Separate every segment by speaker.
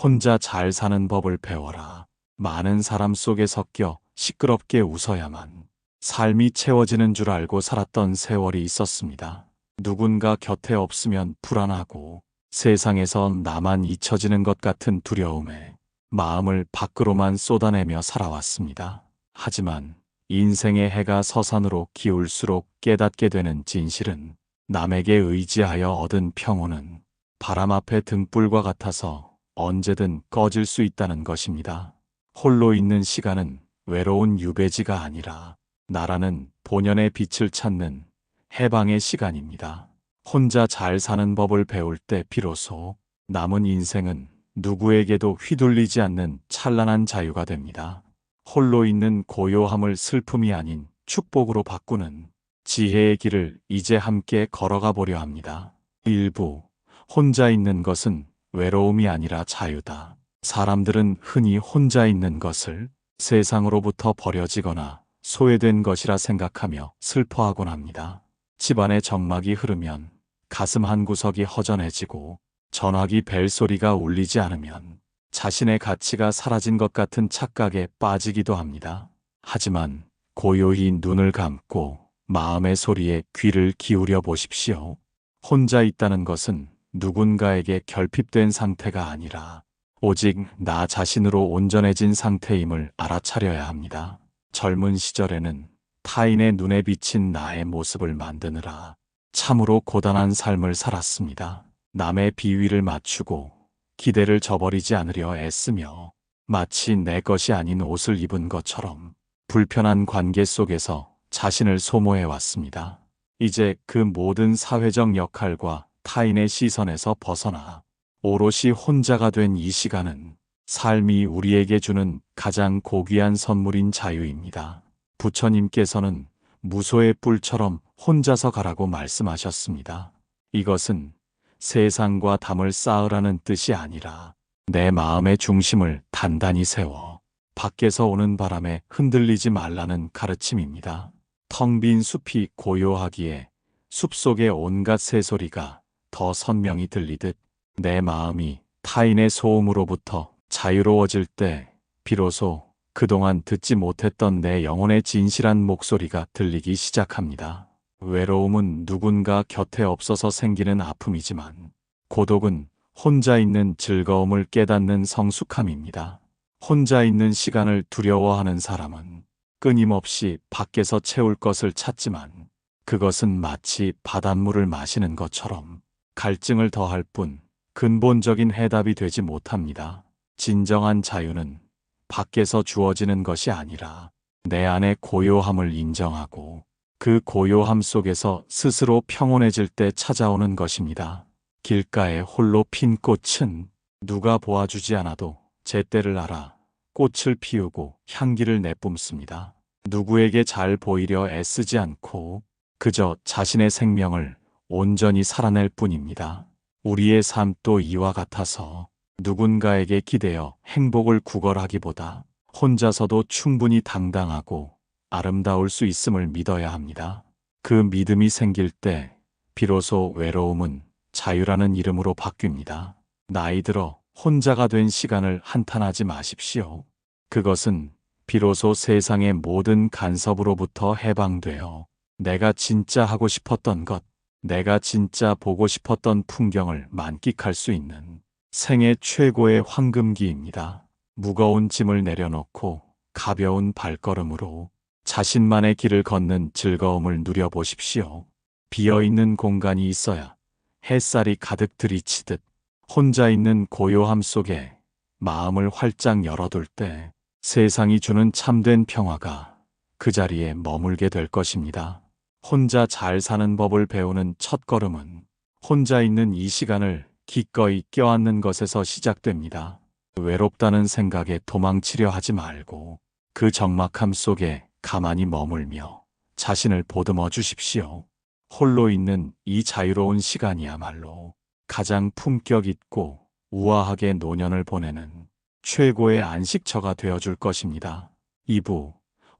Speaker 1: 혼자 잘 사는 법을 배워라. 많은 사람 속에 섞여 시끄럽게 웃어야만 삶이 채워지는 줄 알고 살았던 세월이 있었습니다. 누군가 곁에 없으면 불안하고 세상에서 나만 잊혀지는 것 같은 두려움에 마음을 밖으로만 쏟아내며 살아왔습니다. 하지만 인생의 해가 서산으로 기울수록 깨닫게 되는 진실은 남에게 의지하여 얻은 평온은 바람 앞의 등불과 같아서 언제든 꺼질 수 있다는 것입니다. 홀로 있는 시간은 외로운 유배지가 아니라 나라는 본연의 빛을 찾는 해방의 시간입니다. 혼자 잘 사는 법을 배울 때 비로소 남은 인생은 누구에게도 휘둘리지 않는 찬란한 자유가 됩니다. 홀로 있는 고요함을 슬픔이 아닌 축복으로 바꾸는 지혜의 길을 이제 함께 걸어가 보려 합니다. 일부 혼자 있는 것은 외로움이 아니라 자유다. 사람들은 흔히 혼자 있는 것을 세상으로부터 버려지거나 소외된 것이라 생각하며 슬퍼하곤 합니다. 집안의 정막이 흐르면 가슴 한구석이 허전해지고 전화기 벨소리가 울리지 않으면 자신의 가치가 사라진 것 같은 착각에 빠지기도 합니다. 하지만 고요히 눈을 감고 마음의 소리에 귀를 기울여 보십시오. 혼자 있다는 것은 누군가에게 결핍된 상태가 아니라 오직 나 자신으로 온전해진 상태임을 알아차려야 합니다. 젊은 시절에는 타인의 눈에 비친 나의 모습을 만드느라 참으로 고단한 삶을 살았습니다. 남의 비위를 맞추고 기대를 저버리지 않으려 애쓰며 마치 내 것이 아닌 옷을 입은 것처럼 불편한 관계 속에서 자신을 소모해 왔습니다. 이제 그 모든 사회적 역할과 타인의 시선에서 벗어나 오롯이 혼자가 된 이 시간은 삶이 우리에게 주는 가장 고귀한 선물인 자유입니다. 부처님께서는 무소의 뿔처럼 혼자서 가라고 말씀하셨습니다. 이것은 세상과 담을 쌓으라는 뜻이 아니라 내 마음의 중심을 단단히 세워 밖에서 오는 바람에 흔들리지 말라는 가르침입니다. 텅 빈 숲이 고요하기에 숲속의 온갖 새소리가 더 선명히 들리듯 내 마음이 타인의 소음으로부터 자유로워질 때 비로소 그동안 듣지 못했던 내 영혼의 진실한 목소리가 들리기 시작합니다. 외로움은 누군가 곁에 없어서 생기는 아픔이지만 고독은 혼자 있는 즐거움을 깨닫는 성숙함입니다. 혼자 있는 시간을 두려워하는 사람은 끊임없이 밖에서 채울 것을 찾지만 그것은 마치 바닷물을 마시는 것처럼 갈증을 더할 뿐 근본적인 해답이 되지 못합니다. 진정한 자유는 밖에서 주어지는 것이 아니라 내 안의 고요함을 인정하고 그 고요함 속에서 스스로 평온해질 때 찾아오는 것입니다. 길가에 홀로 핀 꽃은 누가 보아주지 않아도 제때를 알아 꽃을 피우고 향기를 내뿜습니다. 누구에게 잘 보이려 애쓰지 않고 그저 자신의 생명을 온전히 살아낼 뿐입니다. 우리의 삶도 이와 같아서 누군가에게 기대어 행복을 구걸하기보다 혼자서도 충분히 당당하고 아름다울 수 있음을 믿어야 합니다. 그 믿음이 생길 때 비로소 외로움은 자유라는 이름으로 바뀝니다. 나이 들어 혼자가 된 시간을 한탄하지 마십시오. 그것은 비로소 세상의 모든 간섭으로부터 해방되어 내가 진짜 하고 싶었던 것, 내가 진짜 보고 싶었던 풍경을 만끽할 수 있는 생애 최고의 황금기입니다. 무거운 짐을 내려놓고 가벼운 발걸음으로 자신만의 길을 걷는 즐거움을 누려보십시오. 비어있는 공간이 있어야 햇살이 가득 들이치듯 혼자 있는 고요함 속에 마음을 활짝 열어둘 때 세상이 주는 참된 평화가 그 자리에 머물게 될 것입니다. 혼자 잘 사는 법을 배우는 첫걸음은 혼자 있는 이 시간을 기꺼이 껴안는 것에서 시작됩니다. 외롭다는 생각에 도망치려 하지 말고 그 적막함 속에 가만히 머물며 자신을 보듬어 주십시오. 홀로 있는 이 자유로운 시간이야말로 가장 품격 있고 우아하게 노년을 보내는 최고의 안식처가 되어줄 것입니다. 2부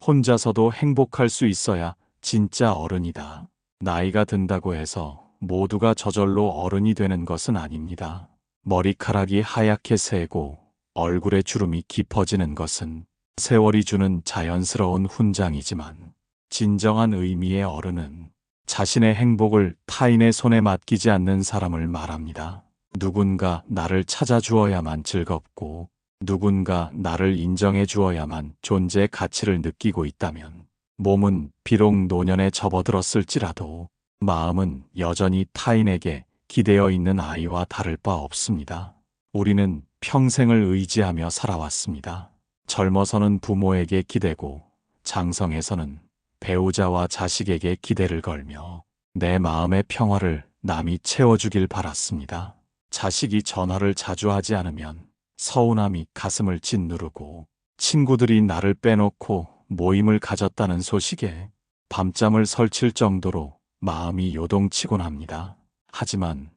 Speaker 1: 혼자서도 행복할 수 있어야 진짜 어른이다. 나이가 든다고 해서 모두가 저절로 어른이 되는 것은 아닙니다. 머리카락이 하얗게 새고 얼굴에 주름이 깊어지는 것은 세월이 주는 자연스러운 훈장이지만 진정한 의미의 어른은 자신의 행복을 타인의 손에 맡기지 않는 사람을 말합니다. 누군가 나를 찾아주어야만 즐겁고 누군가 나를 인정해 주어야만 존재의 가치를 느끼고 있다면 몸은 비록 노년에 접어들었을지라도 마음은 여전히 타인에게 기대어 있는 아이와 다를 바 없습니다. 우리는 평생을 의지하며 살아왔습니다. 젊어서는 부모에게 기대고 장성에서는 배우자와 자식에게 기대를 걸며 내 마음의 평화를 남이 채워주길 바랐습니다. 자식이 전화를 자주 하지 않으면 서운함이 가슴을 짓누르고 친구들이 나를 빼놓고 모임을 가졌다는 소식에 밤잠을 설칠 정도로 마음이 요동치곤 합니다. 하지만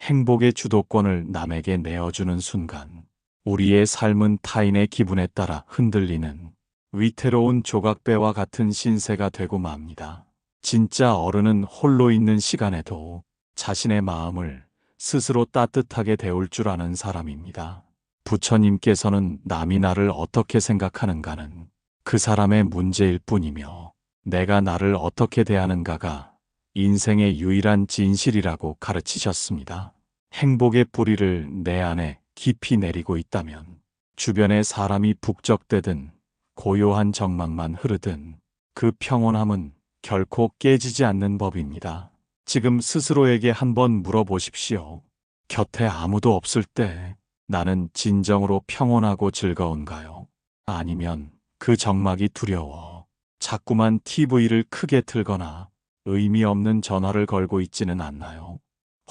Speaker 1: 행복의 주도권을 남에게 내어주는 순간 우리의 삶은 타인의 기분에 따라 흔들리는 위태로운 조각배와 같은 신세가 되고 맙니다. 진짜 어른은 홀로 있는 시간에도 자신의 마음을 스스로 따뜻하게 데울 줄 아는 사람입니다. 부처님께서는 남이 나를 어떻게 생각하는가는 그 사람의 문제일 뿐이며 내가 나를 어떻게 대하는가가 인생의 유일한 진실이라고 가르치셨습니다. 행복의 뿌리를 내 안에 깊이 내리고 있다면 주변의 사람이 북적대든 고요한 정막만 흐르든 그 평온함은 결코 깨지지 않는 법입니다. 지금 스스로에게 한번 물어보십시오. 곁에 아무도 없을 때 나는 진정으로 평온하고 즐거운가요? 아니면 그 정막이 두려워 자꾸만 TV를 크게 틀거나 의미 없는 전화를 걸고 있지는 않나요?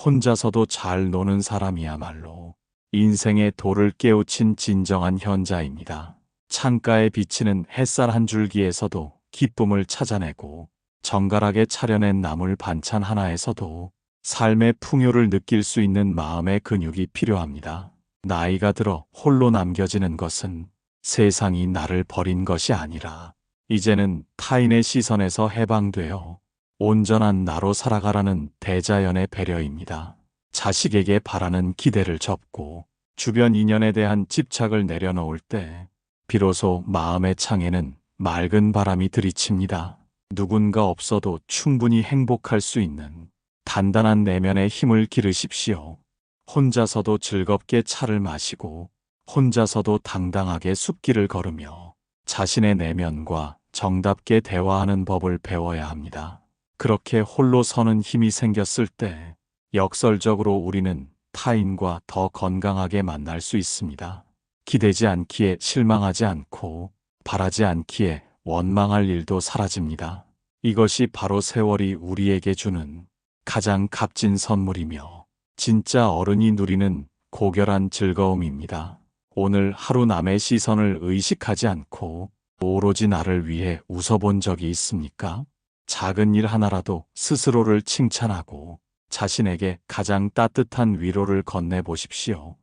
Speaker 1: 혼자서도 잘 노는 사람이야말로 인생의 도를 깨우친 진정한 현자입니다. 창가에 비치는 햇살 한 줄기에서도 기쁨을 찾아내고 정갈하게 차려낸 나물 반찬 하나에서도 삶의 풍요를 느낄 수 있는 마음의 근육이 필요합니다. 나이가 들어 홀로 남겨지는 것은 세상이 나를 버린 것이 아니라 이제는 타인의 시선에서 해방되어 온전한 나로 살아가라는 대자연의 배려입니다. 자식에게 바라는 기대를 접고 주변 인연에 대한 집착을 내려놓을 때 비로소 마음의 창에는 맑은 바람이 들이칩니다. 누군가 없어도 충분히 행복할 수 있는 단단한 내면의 힘을 기르십시오. 혼자서도 즐겁게 차를 마시고 혼자서도 당당하게 숲길을 걸으며 자신의 내면과 정답게 대화하는 법을 배워야 합니다. 그렇게 홀로 서는 힘이 생겼을 때 역설적으로 우리는 타인과 더 건강하게 만날 수 있습니다. 기대지 않기에 실망하지 않고 바라지 않기에 원망할 일도 사라집니다. 이것이 바로 세월이 우리에게 주는 가장 값진 선물이며 진짜 어른이 누리는 고결한 즐거움입니다. 오늘 하루 남의 시선을 의식하지 않고 오로지 나를 위해 웃어본 적이 있습니까? 작은 일 하나라도 스스로를 칭찬하고 자신에게 가장 따뜻한 위로를 건네보십시오.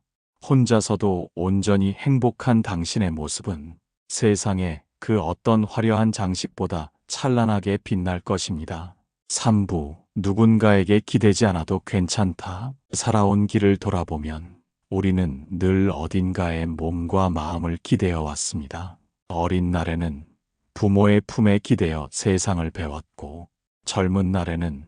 Speaker 1: 혼자서도 온전히 행복한 당신의 모습은 세상에 그 어떤 화려한 장식보다 찬란하게 빛날 것입니다. 3부 누군가에게 기대지 않아도 괜찮다. 살아온 길을 돌아보면 우리는 늘 어딘가에 몸과 마음을 기대어 왔습니다. 어린 날에는 부모의 품에 기대어 세상을 배웠고 젊은 날에는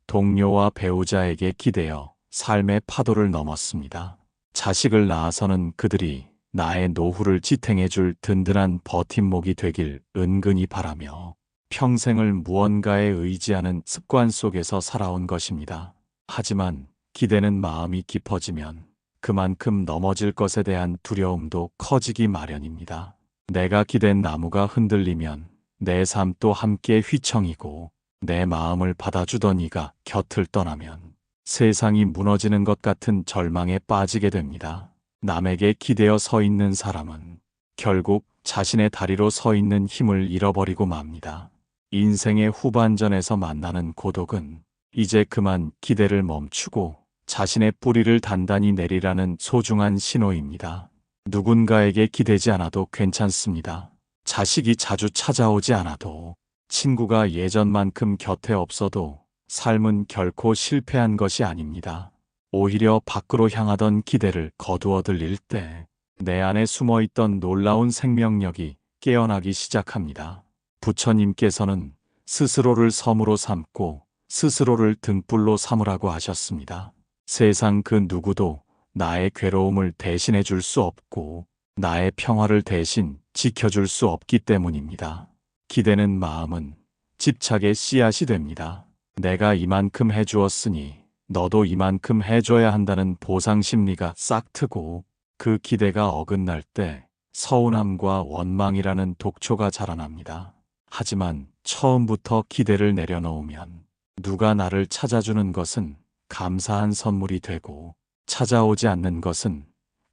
Speaker 1: 동료와 배우자에게 기대어 삶의 파도를 넘었습니다. 자식을 낳아서는 그들이 나의 노후를 지탱해줄 든든한 버팀목이 되길 은근히 바라며 평생을 무언가에 의지하는 습관 속에서 살아온 것입니다. 하지만 기대는 마음이 깊어지면 그만큼 넘어질 것에 대한 두려움도 커지기 마련입니다. 내가 기댄 나무가 흔들리면 내 삶도 함께 휘청이고 내 마음을 받아주던 이가 곁을 떠나면 세상이 무너지는 것 같은 절망에 빠지게 됩니다. 남에게 기대어 서 있는 사람은 결국 자신의 다리로 서 있는 힘을 잃어버리고 맙니다. 인생의 후반전에서 만나는 고독은 이제 그만 기대를 멈추고 자신의 뿌리를 단단히 내리라는 소중한 신호입니다. 누군가에게 기대지 않아도 괜찮습니다. 자식이 자주 찾아오지 않아도 친구가 예전만큼 곁에 없어도 삶은 결코 실패한 것이 아닙니다. 오히려 밖으로 향하던 기대를 거두어 들릴 때 내 안에 숨어있던 놀라운 생명력이 깨어나기 시작합니다. 부처님께서는 스스로를 섬으로 삼고 스스로를 등불로 삼으라고 하셨습니다. 세상 그 누구도 나의 괴로움을 대신해 줄 수 없고 나의 평화를 대신 지켜줄 수 없기 때문입니다. 기대는 마음은 집착의 씨앗이 됩니다. 내가 이만큼 해주었으니 너도 이만큼 해줘야 한다는 보상 심리가 싹 트고 그 기대가 어긋날 때 서운함과 원망이라는 독초가 자라납니다. 하지만 처음부터 기대를 내려놓으면 누가 나를 찾아주는 것은 감사한 선물이 되고 찾아오지 않는 것은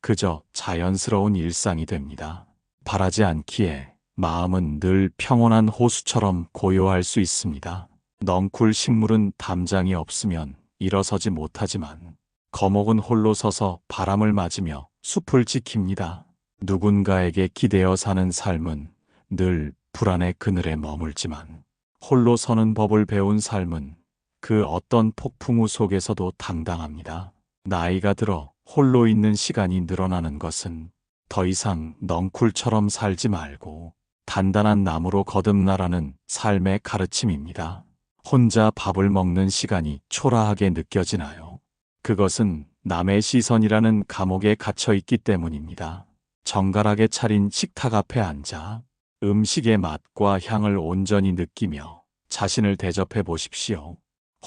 Speaker 1: 그저 자연스러운 일상이 됩니다. 바라지 않기에 마음은 늘 평온한 호수처럼 고요할 수 있습니다. 넝쿨 식물은 담장이 없으면 일어서지 못하지만 거목은 홀로 서서 바람을 맞으며 숲을 지킵니다. 누군가에게 기대어 사는 삶은 늘 불안의 그늘에 머물지만 홀로 서는 법을 배운 삶은 그 어떤 폭풍우 속에서도 당당합니다. 나이가 들어 홀로 있는 시간이 늘어나는 것은 더 이상 넝쿨처럼 살지 말고 단단한 나무로 거듭나라는 삶의 가르침입니다. 혼자 밥을 먹는 시간이 초라하게 느껴지나요? 그것은 남의 시선이라는 감옥에 갇혀 있기 때문입니다. 정갈하게 차린 식탁 앞에 앉아 음식의 맛과 향을 온전히 느끼며 자신을 대접해 보십시오.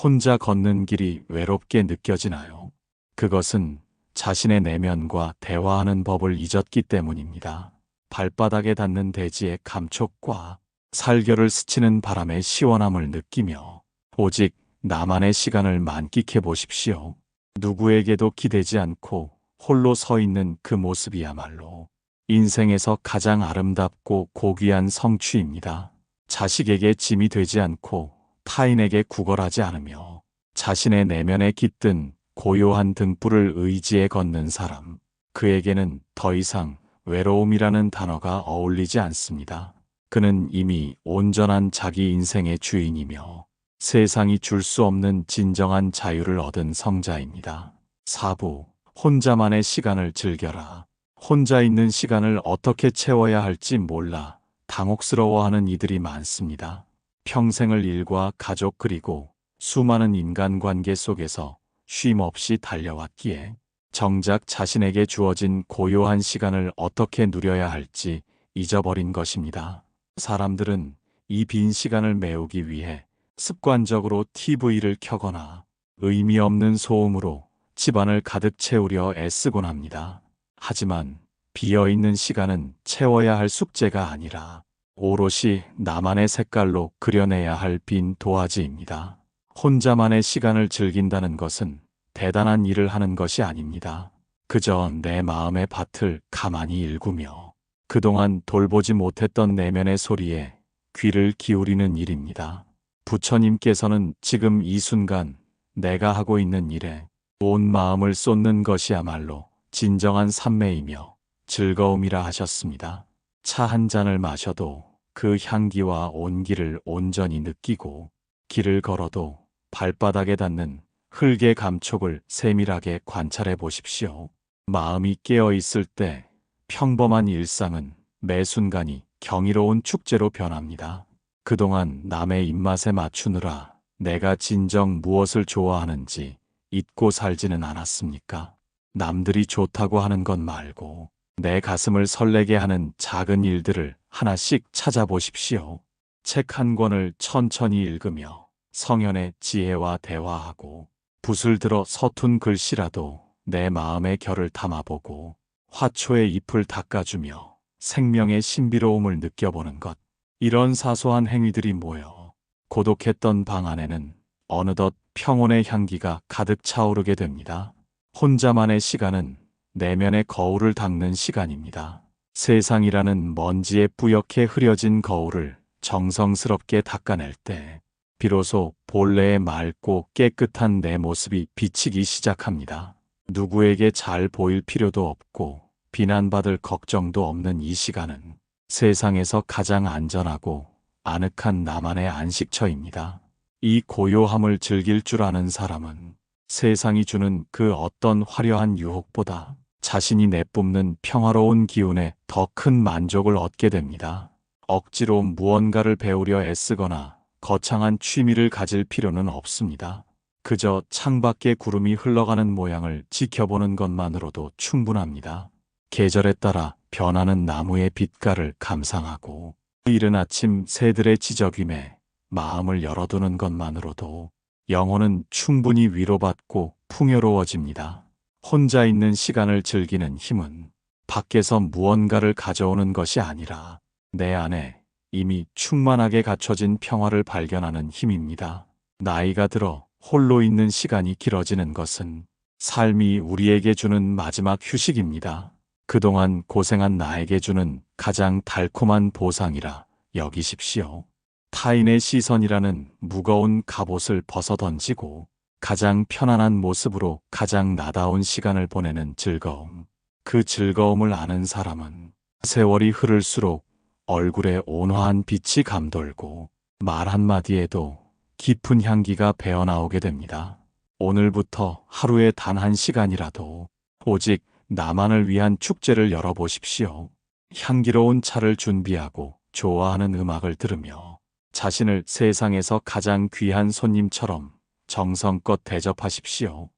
Speaker 1: 혼자 걷는 길이 외롭게 느껴지나요? 그것은 자신의 내면과 대화하는 법을 잊었기 때문입니다. 발바닥에 닿는 대지의 감촉과 살결을 스치는 바람의 시원함을 느끼며 오직 나만의 시간을 만끽해 보십시오. 누구에게도 기대지 않고 홀로 서 있는 그 모습이야말로 인생에서 가장 아름답고 고귀한 성취입니다. 자식에게 짐이 되지 않고 타인에게 구걸하지 않으며 자신의 내면에 깃든 고요한 등불을 의지해 걷는 사람, 그에게는 더 이상 외로움이라는 단어가 어울리지 않습니다. 그는 이미 온전한 자기 인생의 주인이며 세상이 줄 수 없는 진정한 자유를 얻은 성자입니다. 4부, 혼자만의 시간을 즐겨라. 혼자 있는 시간을 어떻게 채워야 할지 몰라 당혹스러워하는 이들이 많습니다. 평생을 일과 가족 그리고 수많은 인간관계 속에서 쉼 없이 달려왔기에 정작 자신에게 주어진 고요한 시간을 어떻게 누려야 할지 잊어버린 것입니다. 사람들은 이 빈 시간을 메우기 위해 습관적으로 TV를 켜거나 의미 없는 소음으로 집안을 가득 채우려 애쓰곤 합니다. 하지만 비어있는 시간은 채워야 할 숙제가 아니라 오롯이 나만의 색깔로 그려내야 할 빈 도화지입니다. 혼자만의 시간을 즐긴다는 것은 대단한 일을 하는 것이 아닙니다. 그저 내 마음의 밭을 가만히 일구며 그동안 돌보지 못했던 내면의 소리에 귀를 기울이는 일입니다. 부처님께서는 지금 이 순간 내가 하고 있는 일에 온 마음을 쏟는 것이야말로 진정한 삼매이며 즐거움이라 하셨습니다. 차 한 잔을 마셔도 그 향기와 온기를 온전히 느끼고 길을 걸어도 발바닥에 닿는 흙의 감촉을 세밀하게 관찰해 보십시오. 마음이 깨어 있을 때 평범한 일상은 매 순간이 경이로운 축제로 변합니다. 그동안 남의 입맛에 맞추느라 내가 진정 무엇을 좋아하는지 잊고 살지는 않았습니까? 남들이 좋다고 하는 것 말고 내 가슴을 설레게 하는 작은 일들을 하나씩 찾아보십시오. 책 한 권을 천천히 읽으며 성현의 지혜와 대화하고 붓을 들어 서툰 글씨라도 내 마음의 결을 담아보고 화초의 잎을 닦아주며 생명의 신비로움을 느껴보는 것. 이런 사소한 행위들이 모여 고독했던 방 안에는 어느덧 평온의 향기가 가득 차오르게 됩니다. 혼자만의 시간은 내면의 거울을 닦는 시간입니다. 세상이라는 먼지에 뿌옇게 흐려진 거울을 정성스럽게 닦아낼 때 비로소 본래의 맑고 깨끗한 내 모습이 비치기 시작합니다. 누구에게 잘 보일 필요도 없고 비난받을 걱정도 없는 이 시간은 세상에서 가장 안전하고 아늑한 나만의 안식처입니다. 이 고요함을 즐길 줄 아는 사람은 세상이 주는 그 어떤 화려한 유혹보다 자신이 내뿜는 평화로운 기운에 더 큰 만족을 얻게 됩니다. 억지로 무언가를 배우려 애쓰거나 거창한 취미를 가질 필요는 없습니다. 그저 창밖에 구름이 흘러가는 모양을 지켜보는 것만으로도 충분합니다. 계절에 따라 변하는 나무의 빛깔을 감상하고 이른 아침 새들의 지저귀에 마음을 열어두는 것만으로도 영혼은 충분히 위로받고 풍요로워집니다. 혼자 있는 시간을 즐기는 힘은 밖에서 무언가를 가져오는 것이 아니라 내 안에 이미 충만하게 갖춰진 평화를 발견하는 힘입니다. 나이가 들어 홀로 있는 시간이 길어지는 것은 삶이 우리에게 주는 마지막 휴식입니다. 그동안 고생한 나에게 주는 가장 달콤한 보상이라 여기십시오. 타인의 시선이라는 무거운 갑옷을 벗어던지고 가장 편안한 모습으로 가장 나다운 시간을 보내는 즐거움. 그 즐거움을 아는 사람은 세월이 흐를수록 얼굴에 온화한 빛이 감돌고 말 한마디에도 깊은 향기가 배어나오게 됩니다. 오늘부터 하루에 단 한 시간이라도 오직 나만을 위한 축제를 열어보십시오. 향기로운 차를 준비하고 좋아하는 음악을 들으며 자신을 세상에서 가장 귀한 손님처럼 정성껏 대접하십시오.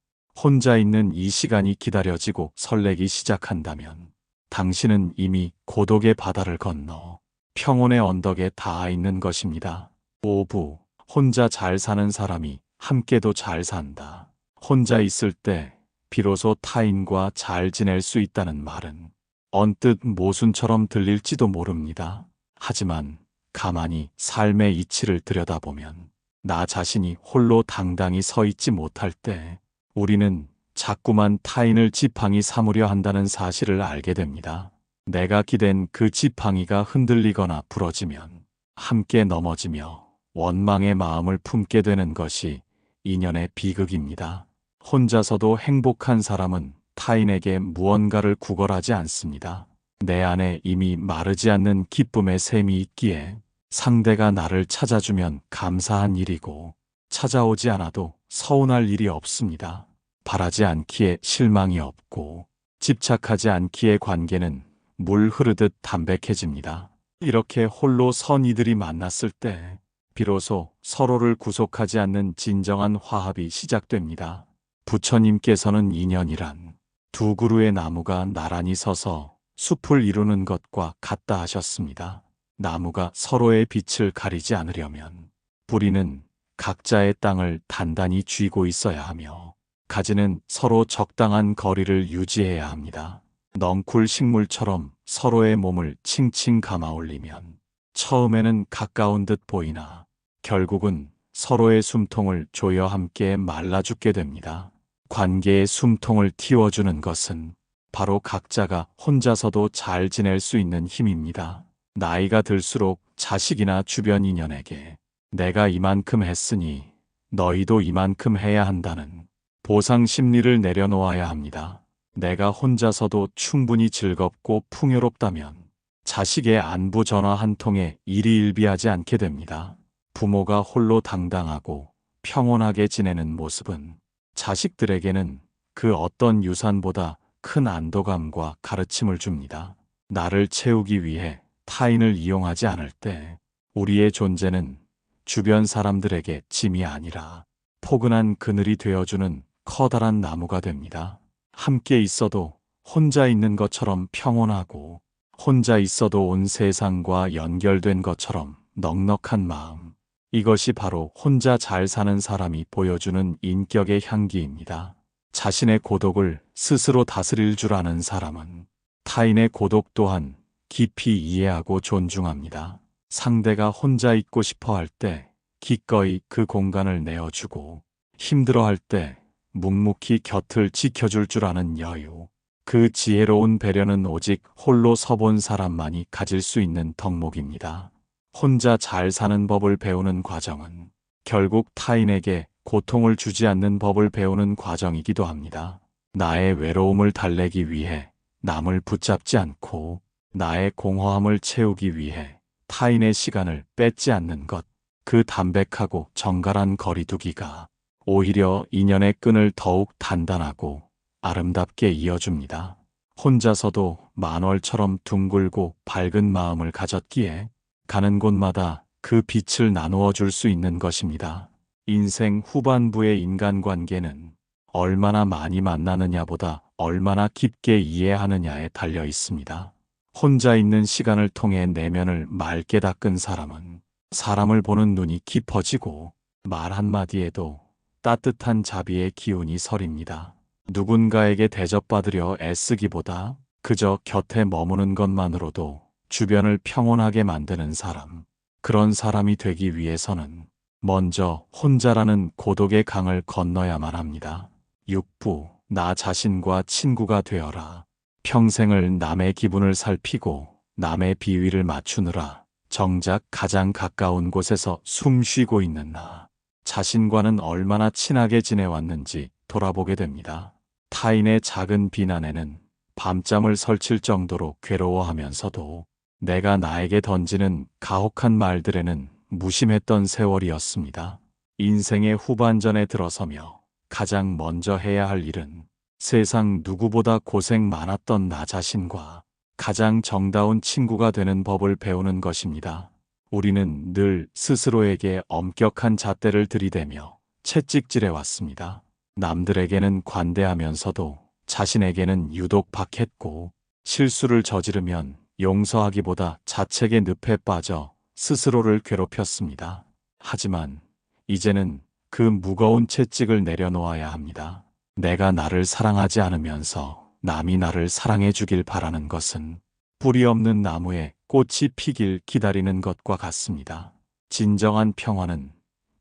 Speaker 1: 혼자 있는 이 시간이 기다려지고 설레기 시작한다면 당신은 이미 고독의 바다를 건너 평온의 언덕에 닿아 있는 것입니다. 오부, 혼자 잘 사는 사람이 함께도 잘 산다. 혼자 있을 때 비로소 타인과 잘 지낼 수 있다는 말은 언뜻 모순처럼 들릴지도 모릅니다. 하지만 가만히 삶의 이치를 들여다보면 나 자신이 홀로 당당히 서 있지 못할 때 우리는 자꾸만 타인을 지팡이 삼으려 한다는 사실을 알게 됩니다. 내가 기댄 그 지팡이가 흔들리거나 부러지면 함께 넘어지며 원망의 마음을 품게 되는 것이 인연의 비극입니다. 혼자서도 행복한 사람은 타인에게 무언가를 구걸하지 않습니다. 내 안에 이미 마르지 않는 기쁨의 샘이 있기에 상대가 나를 찾아주면 감사한 일이고 찾아오지 않아도 서운할 일이 없습니다. 바라지 않기에 실망이 없고 집착하지 않기에 관계는 물 흐르듯 담백해집니다. 이렇게 홀로 선 이들이 만났을 때 비로소 서로를 구속하지 않는 진정한 화합이 시작됩니다. 부처님께서는 인연이란 두 그루의 나무가 나란히 서서 숲을 이루는 것과 같다 하셨습니다. 나무가 서로의 빛을 가리지 않으려면 뿌리는 각자의 땅을 단단히 쥐고 있어야 하며 가지는 서로 적당한 거리를 유지해야 합니다. 넝쿨 식물처럼 서로의 몸을 칭칭 감아 올리면 처음에는 가까운 듯 보이나 결국은 서로의 숨통을 조여 함께 말라 죽게 됩니다. 관계의 숨통을 틔워주는 것은 바로 각자가 혼자서도 잘 지낼 수 있는 힘입니다. 나이가 들수록 자식이나 주변 인연에게 내가 이만큼 했으니 너희도 이만큼 해야 한다는 보상 심리를 내려놓아야 합니다. 내가 혼자서도 충분히 즐겁고 풍요롭다면 자식의 안부 전화 한 통에 일희일비하지 않게 됩니다. 부모가 홀로 당당하고 평온하게 지내는 모습은 자식들에게는 그 어떤 유산보다 큰 안도감과 가르침을 줍니다. 나를 채우기 위해 타인을 이용하지 않을 때 우리의 존재는 주변 사람들에게 짐이 아니라 포근한 그늘이 되어주는 커다란 나무가 됩니다. 함께 있어도 혼자 있는 것처럼 평온하고 혼자 있어도 온 세상과 연결된 것처럼 넉넉한 마음. 이것이 바로 혼자 잘 사는 사람이 보여주는 인격의 향기입니다. 자신의 고독을 스스로 다스릴 줄 아는 사람은 타인의 고독 또한 깊이 이해하고 존중합니다. 상대가 혼자 있고 싶어 할 때 기꺼이 그 공간을 내어주고 힘들어 할 때 묵묵히 곁을 지켜줄 줄 아는 여유. 그 지혜로운 배려는 오직 홀로 서본 사람만이 가질 수 있는 덕목입니다. 혼자 잘 사는 법을 배우는 과정은 결국 타인에게 고통을 주지 않는 법을 배우는 과정이기도 합니다. 나의 외로움을 달래기 위해 남을 붙잡지 않고 나의 공허함을 채우기 위해 타인의 시간을 뺏지 않는 것. 그 담백하고 정갈한 거리두기가 오히려 인연의 끈을 더욱 단단하고 아름답게 이어줍니다. 혼자서도 만월처럼 둥글고 밝은 마음을 가졌기에 가는 곳마다 그 빛을 나누어 줄 수 있는 것입니다. 인생 후반부의 인간관계는 얼마나 많이 만나느냐보다 얼마나 깊게 이해하느냐에 달려 있습니다. 혼자 있는 시간을 통해 내면을 맑게 닦은 사람은 사람을 보는 눈이 깊어지고 말 한마디에도 따뜻한 자비의 기운이 서립니다. 누군가에게 대접받으려 애쓰기보다 그저 곁에 머무는 것만으로도 주변을 평온하게 만드는 사람. 그런 사람이 되기 위해서는 먼저 혼자라는 고독의 강을 건너야만 합니다. 6부, 나 자신과 친구가 되어라. 평생을 남의 기분을 살피고 남의 비위를 맞추느라 정작 가장 가까운 곳에서 숨 쉬고 있는 나 자신과는 얼마나 친하게 지내왔는지 돌아보게 됩니다. 타인의 작은 비난에는 밤잠을 설칠 정도로 괴로워하면서도 내가 나에게 던지는 가혹한 말들에는 무심했던 세월이었습니다. 인생의 후반전에 들어서며 가장 먼저 해야 할 일은 세상 누구보다 고생 많았던 나 자신과 가장 정다운 친구가 되는 법을 배우는 것입니다. 우리는 늘 스스로에게 엄격한 잣대를 들이대며 채찍질해 왔습니다. 남들에게는 관대하면서도 자신에게는 유독 박했고 실수를 저지르면 용서하기보다 자책의 늪에 빠져 스스로를 괴롭혔습니다. 하지만 이제는 그 무거운 채찍을 내려놓아야 합니다. 내가 나를 사랑하지 않으면서 남이 나를 사랑해 주길 바라는 것은 뿌리 없는 나무에 꽃이 피길 기다리는 것과 같습니다. 진정한 평화는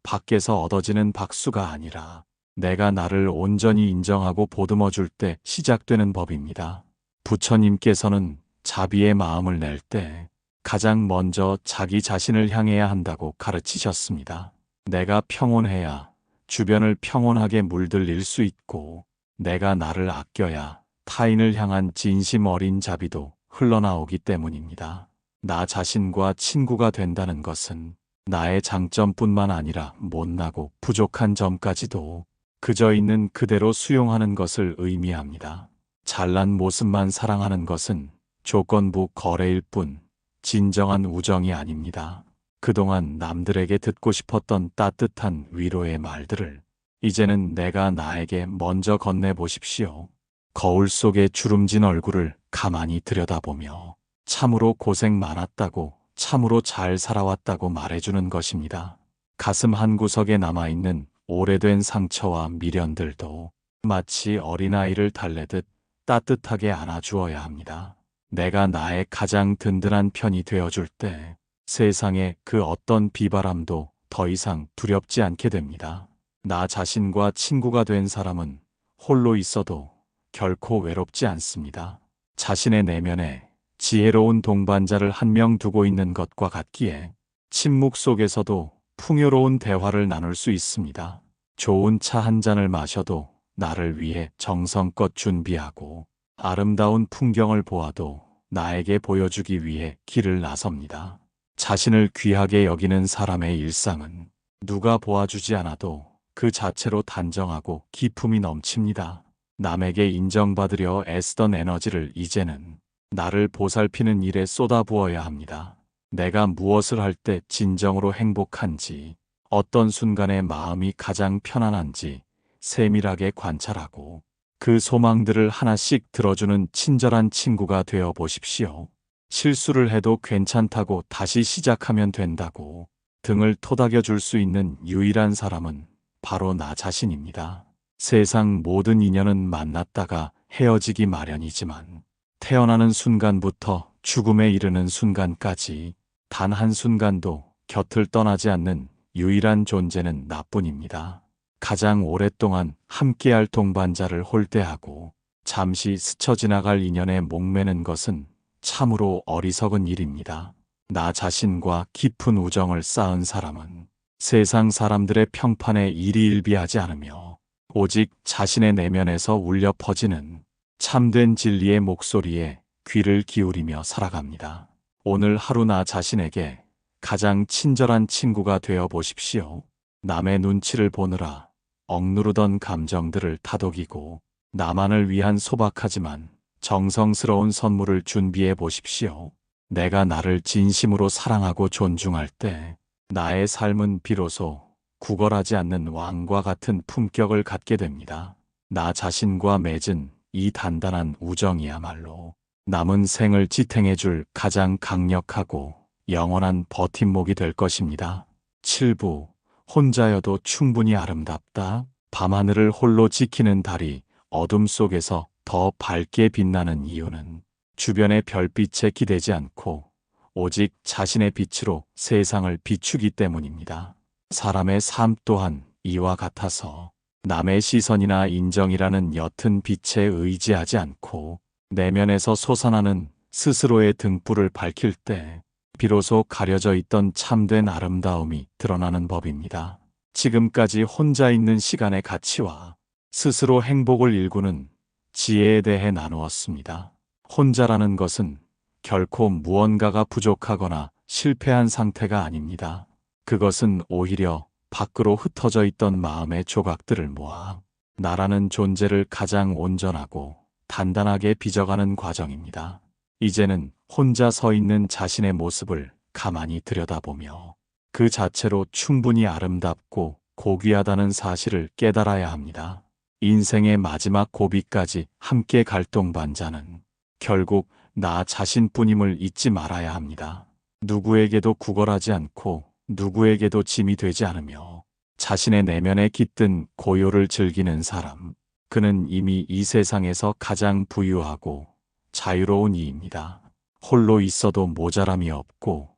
Speaker 1: 밖에서 얻어지는 박수가 아니라 내가 나를 온전히 인정하고 보듬어 줄 때 시작되는 법입니다. 부처님께서는 자비의 마음을 낼 때 가장 먼저 자기 자신을 향해야 한다고 가르치셨습니다. 내가 평온해야 주변을 평온하게 물들일 수 있고 내가 나를 아껴야 타인을 향한 진심 어린 자비도 흘러나오기 때문입니다. 나 자신과 친구가 된다는 것은 나의 장점뿐만 아니라 못나고 부족한 점까지도 그저 있는 그대로 수용하는 것을 의미합니다. 잘난 모습만 사랑하는 것은 조건부 거래일 뿐 진정한 우정이 아닙니다. 그동안 남들에게 듣고 싶었던 따뜻한 위로의 말들을 이제는 내가 나에게 먼저 건네보십시오. 거울 속에 주름진 얼굴을 가만히 들여다보며 참으로 고생 많았다고, 참으로 잘 살아왔다고 말해주는 것입니다. 가슴 한구석에 남아있는 오래된 상처와 미련들도 마치 어린아이를 달래듯 따뜻하게 안아주어야 합니다. 내가 나의 가장 든든한 편이 되어줄 때 세상의 그 어떤 비바람도 더 이상 두렵지 않게 됩니다. 나 자신과 친구가 된 사람은 홀로 있어도 결코 외롭지 않습니다. 자신의 내면에 지혜로운 동반자를 한 명 두고 있는 것과 같기에 침묵 속에서도 풍요로운 대화를 나눌 수 있습니다. 좋은 차 한 잔을 마셔도 나를 위해 정성껏 준비하고 아름다운 풍경을 보아도 나에게 보여주기 위해 길을 나섭니다. 자신을 귀하게 여기는 사람의 일상은 누가 보아주지 않아도 그 자체로 단정하고 기품이 넘칩니다. 남에게 인정받으려 애쓰던 에너지를 이제는 나를 보살피는 일에 쏟아부어야 합니다. 내가 무엇을 할 때 진정으로 행복한지, 어떤 순간에 마음이 가장 편안한지 세밀하게 관찰하고 그 소망들을 하나씩 들어주는 친절한 친구가 되어 보십시오. 실수를 해도 괜찮다고 다시 시작하면 된다고 등을 토닥여 줄 수 있는 유일한 사람은 바로 나 자신입니다. 세상 모든 인연은 만났다가 헤어지기 마련이지만 태어나는 순간부터 죽음에 이르는 순간까지 단 한순간도 곁을 떠나지 않는 유일한 존재는 나뿐입니다. 가장 오랫동안 함께할 동반자를 홀대하고 잠시 스쳐 지나갈 인연에 목매는 것은 참으로 어리석은 일입니다. 나 자신과 깊은 우정을 쌓은 사람은 세상 사람들의 평판에 일희일비하지 않으며 오직 자신의 내면에서 울려 퍼지는 참된 진리의 목소리에 귀를 기울이며 살아갑니다. 오늘 하루 나 자신에게 가장 친절한 친구가 되어 보십시오. 남의 눈치를 보느라 억누르던 감정들을 다독이고 나만을 위한 소박하지만 정성스러운 선물을 준비해 보십시오. 내가 나를 진심으로 사랑하고 존중할 때 나의 삶은 비로소 구걸하지 않는 왕과 같은 품격을 갖게 됩니다. 나 자신과 맺은 이 단단한 우정이야말로 남은 생을 지탱해 줄 가장 강력하고 영원한 버팀목이 될 것입니다. 7부 혼자여도 충분히 아름답다. 밤하늘을 홀로 지키는 달이 어둠 속에서 더 밝게 빛나는 이유는 주변의 별빛에 기대지 않고 오직 자신의 빛으로 세상을 비추기 때문입니다. 사람의 삶 또한 이와 같아서 남의 시선이나 인정이라는 옅은 빛에 의지하지 않고 내면에서 솟아나는 스스로의 등불을 밝힐 때 비로소 가려져 있던 참된 아름다움이 드러나는 법입니다. 지금까지 혼자 있는 시간의 가치와 스스로 행복을 일구는 지혜에 대해 나누었습니다. 혼자라는 것은 결코 무언가가 부족하거나 실패한 상태가 아닙니다. 그것은 오히려 밖으로 흩어져 있던 마음의 조각들을 모아 나라는 존재를 가장 온전하고 단단하게 빚어가는 과정입니다. 이제는 혼자 서 있는 자신의 모습을 가만히 들여다보며 그 자체로 충분히 아름답고 고귀하다는 사실을 깨달아야 합니다. 인생의 마지막 고비까지 함께 갈 동반자는 결국 나 자신뿐임을 잊지 말아야 합니다. 누구에게도 구걸하지 않고 누구에게도 짐이 되지 않으며 자신의 내면에 깃든 고요를 즐기는 사람, 그는 이미 이 세상에서 가장 부유하고 자유로운 이입니다. 홀로 있어도 모자람이 없고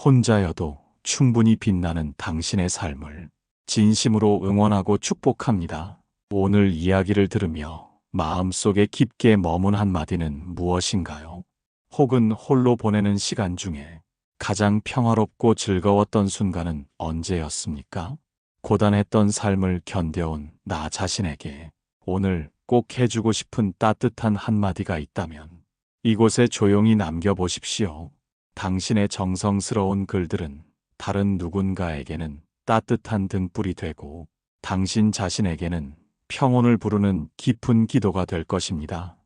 Speaker 1: 혼자여도 충분히 빛나는 당신의 삶을 진심으로 응원하고 축복합니다. 오늘 이야기를 들으며 마음속에 깊게 머문 한마디는 무엇인가요? 혹은 홀로 보내는 시간 중에 가장 평화롭고 즐거웠던 순간은 언제였습니까? 고단했던 삶을 견뎌온 나 자신에게 오늘 꼭 해주고 싶은 따뜻한 한마디가 있다면 이곳에 조용히 남겨보십시오. 당신의 정성스러운 글들은 다른 누군가에게는 따뜻한 등불이 되고 당신 자신에게는 평온을 부르는 깊은 기도가 될 것입니다.